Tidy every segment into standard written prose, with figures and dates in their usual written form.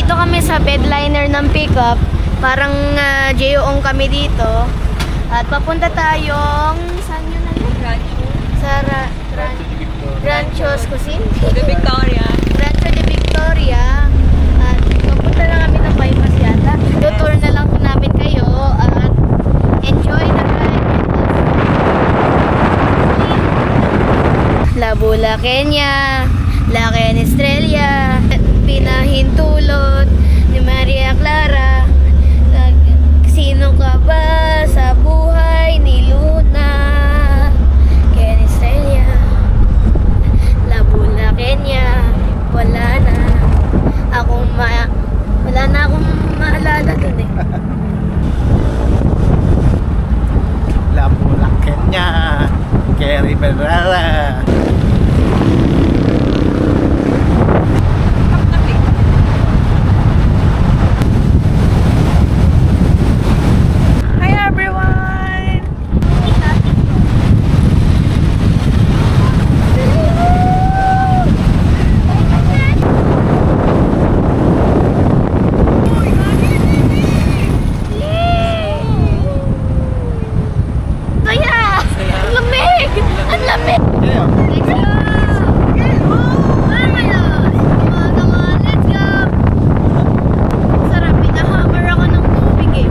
Nandito kami sa bedliner ng pickup. Parang JOong kami dito. At papunta tayong... Saan yun na yun? Rancho. Sa Ranchos Cuisine? De Victoria. Rancho de Victoria. At papunta na kami ng bypass yata. Tour na lang namin kayo at enjoy the ride. Labula, Kenya. La Estrella. Pinahintulot ni Maria Clara. Sino ka ba sa buhay ni Luna? Ken Estrella. Labula, Kenya. Wala na akong maalala dun eh. Labula, Kenya. Kerry Pedrala. Hi everyone! Kaya! Ang lamig! Ang lamig! Yeah. Let's go! Come on, let's go! Sarap, pinahammer ako ng tubig eh.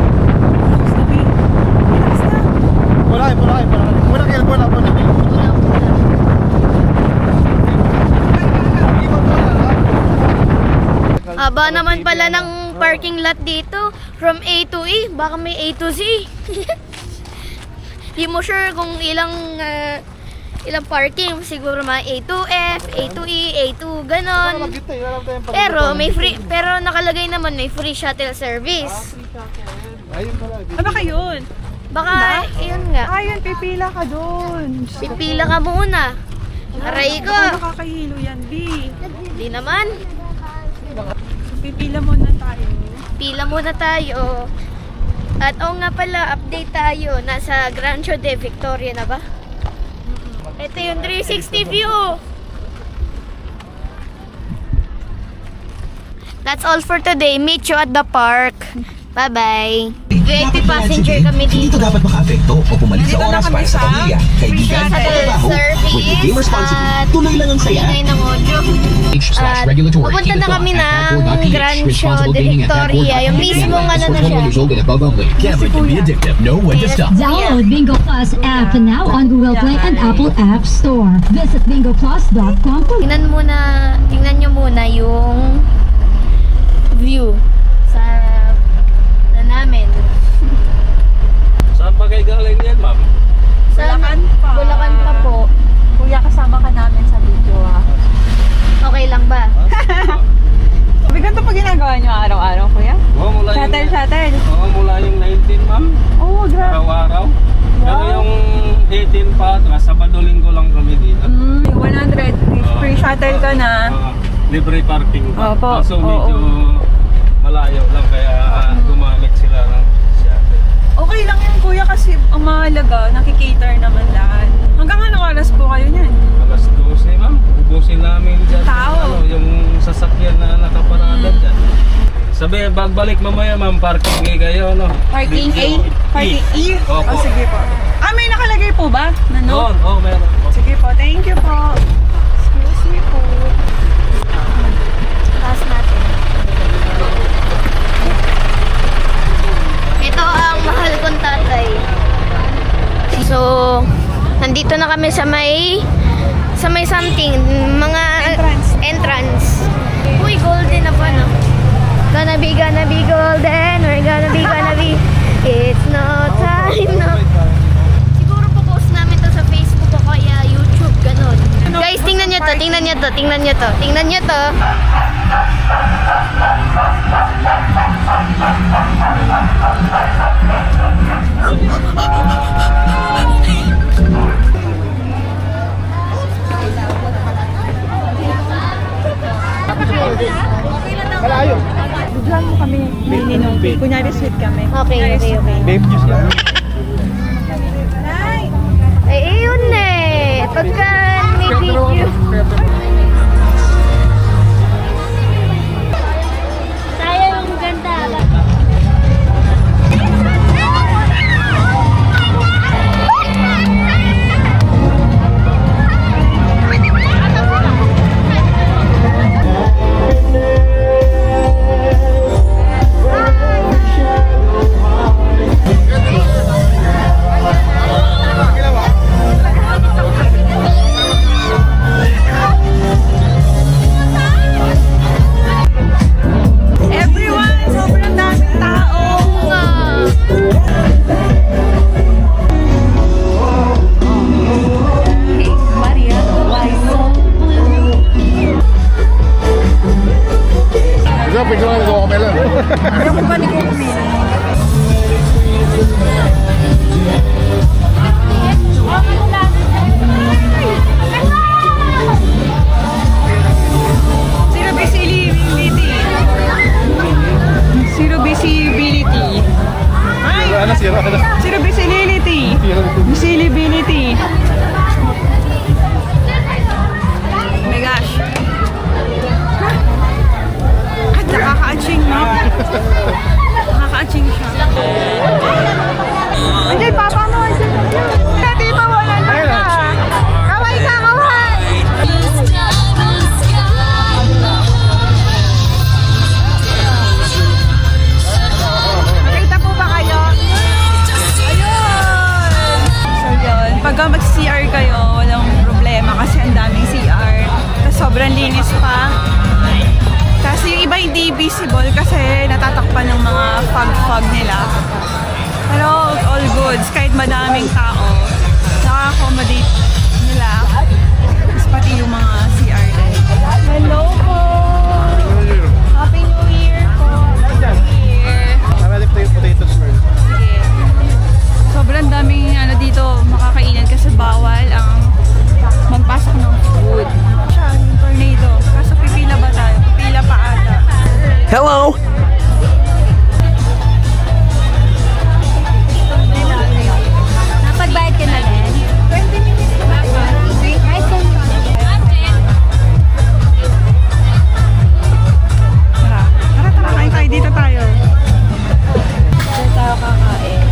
Mulai. Haba naman pala ng parking lot dito. From A to E, baka may A to Z. Di mo sure kung ilang parking. Siguro mga A to F, A to E, A to ganon. Pero may free, pero nakalagay naman may free shuttle service. Ayun pala. Ano ka yun? Baka, yun nga. Ayun, pipila ka doon. Pipila ka muna. Aray ko. Baka nakakahilo yan, B. Di naman. Pipila muna tayo. Pila muna tayo. At oo nga pala, update tayo. Nasa Rancho de Victoria na ba? Ito yung 360 view. That's all for today. Meet you at the park. Bye-bye. VIP passenger kami Hindi dito. ito dapat makaapekto o pumalit sa Nandito na oras kami para sa sa pamilya, kaibigan at shuttle trabaho. When you game service responsibly, at tuloy lang ang saya. ingay ng audio. At Regulatory. pupunta na kami ng Rancho de Victoria. Yung mismong ano na siya. Gambling can be addictive. Know when to stop. Download Bingo Plus app now on Google Play and Apple App Store. Visit bingoplus.com for Tingnan nyo muna yung view sa namin. Saan pa kayo galing yan, ma'am? Bulacan pa. Bulacan pa po. Kuya, kasama ka namin sa video ha. Okay lang ba? Sabi ganito pa ginagawa nyo araw-araw, kuya? Oo, mula Shuttle. Oo, mula yung 19, ma'am. Oh, grabe. Araw-araw. Pero yung 18 pa, atras, Sabado-Linggo lang kami dito. 100. Free shuttle ka na. Libre parking pa. Opo, So oo. medyo malayo lang, kaya gumamit sila ng shuttle. Okay lang yan, kuya, kasi ang mahalaga, nakikater naman lahat. Hanggang anong oras po kayo niyan? Alas 12, ma'am. Ubusin namin dyan. Tao. Yung sasakyan na nakaparada dyan. Sabi, bagbalik mamaya, ma'am, parking A kayo, no? Parking A? Video Parking E? Opo. Oh, sige po. Ah, may nakalagay po ba? Na no? Oo, meron po. Sige po, thank you po. Excuse me po. Taas natin. Ito ang mahal kong tatay. So, nandito na kami sa may something, mga entrance. Uy, golden na pa, no? Gonna be golden. We're gonna be. It's no time, no. Siguro po-post namin to sa Facebook o kaya YouTube, ganun. Guys, tingnan nyo to. Malayo. Biglan mo kami nininong. Kunyari sweet kami. Okay. Babe juice yan. Nay! Ay, yun eh. Pagka may video. mag-CR kayo, walang problema kasi ang daming CR. Tapos sobrang linis pa. Kasi yung iba hindi visible kasi natatakpan ng mga fog nila. Pero all goods, kahit madaming tao, naka-accommodate nila. Tapos pati yung mga CR din. Hello po! Happy New Year po! Happy New Year! Nakalip tayo yung potatoes first. Sige. Sobrang daming dito makakainan kasi bawal ang magpasok ng food. Siya, yung tornado. Kaso pipila ba tayo? Pipila pa ata. Hello! Napagbayad ka na din? 20 minutes pa. Tara, kain tayo. Dito tayo. Dito tayo kakain.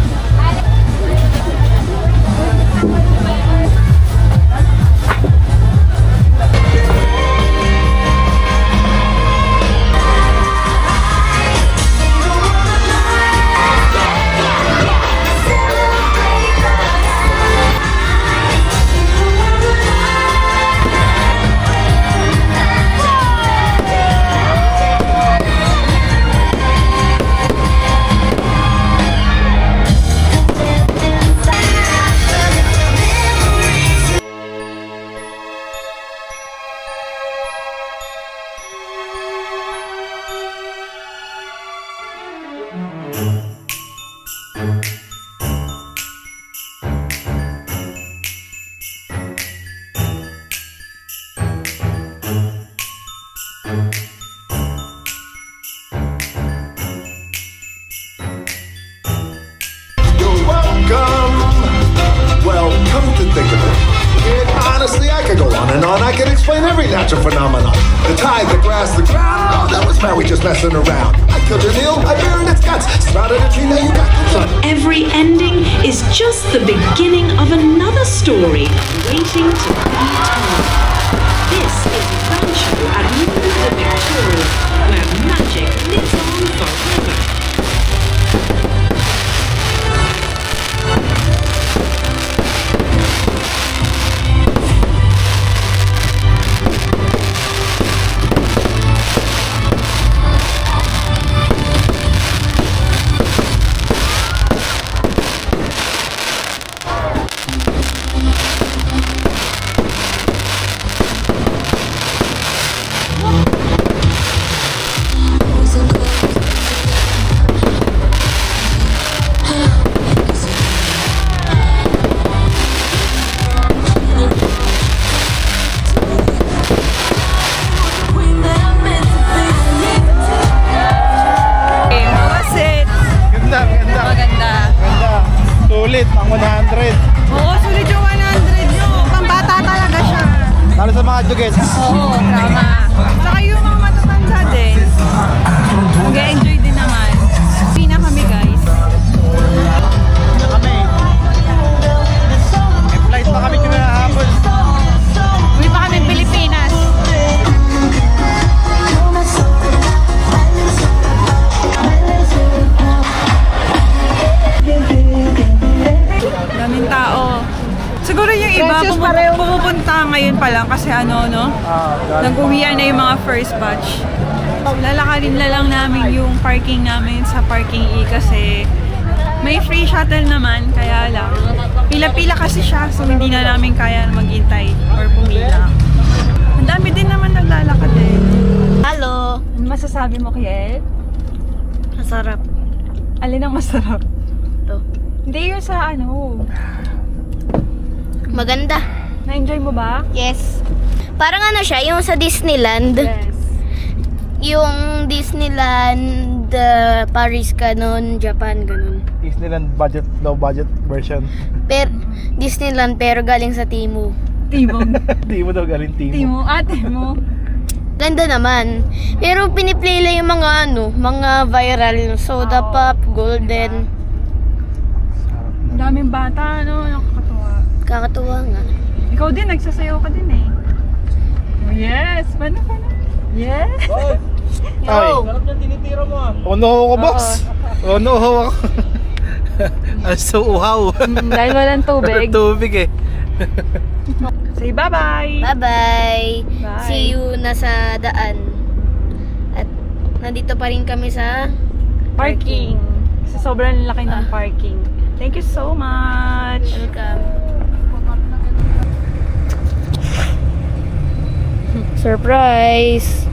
You're welcome. Well, come to think of it, honestly, I could go on and on. I could explain every natural phenomenon. The tide, the grass, the ground. Oh, that was Maui just messing around. I killed an eel, I buried its guts. Sprouted a tree, now you got the sun. Every ending is just the beginning of another story waiting to be told. This is Rancho at Mundo de Victoria, where magic lives on forever. Sulit, ang 100. Oo, sulit yung 100 nyo. Pambata talaga siya. Lalo sa mga jugets. Oo, tama. Saka yung mga matatanda din. Mag-enjoy din naman. Uwi na kami, guys. Na kami. May flight pa kami kinahapon. Uwi pa kami Pilipinas. Daming tao. Siguro yung iba pumupunta ngayon pa lang kasi nag-uwian na yung mga first batch. Lalakarin na lang namin yung parking namin sa parking E kasi may free shuttle naman, kaya lang. Pila-pila kasi siya, so hindi na namin kaya maghintay or pumila. Ang dami din naman naglalakad eh. Hello! Ano masasabi mo, Kiel? Masarap. Alin ang masarap? To. Hindi yun sa Maganda. Na-enjoy mo ba? Yes. Parang siya, yung sa Disneyland. Yes. Yung Disneyland Paris ganun, Japan ganun. Disneyland budget, low budget version. Disneyland pero galing sa Temu. Timong. Di mo daw galing team. Timo. Ate mo. Ganda naman. Pero piniplay lang yung mga mga viral, soda pop, golden. Ang daming bata, nakakatuwa. Kakatuwa nga. Ikaw din, nagsasayaw ka din eh. Oh, yes! Paano? Yes! Ay, Sarap na tinitira mo ah. uno ako, boss. Uno ako. I'm so uhaw. Dahil walang tubig. Tubig eh. Say bye-bye! Bye-bye! Bye. See you na sa daan. At nandito pa rin kami sa Parking. Kasi sobrang laki ng parking. Thank you so much! welcome. Surprise!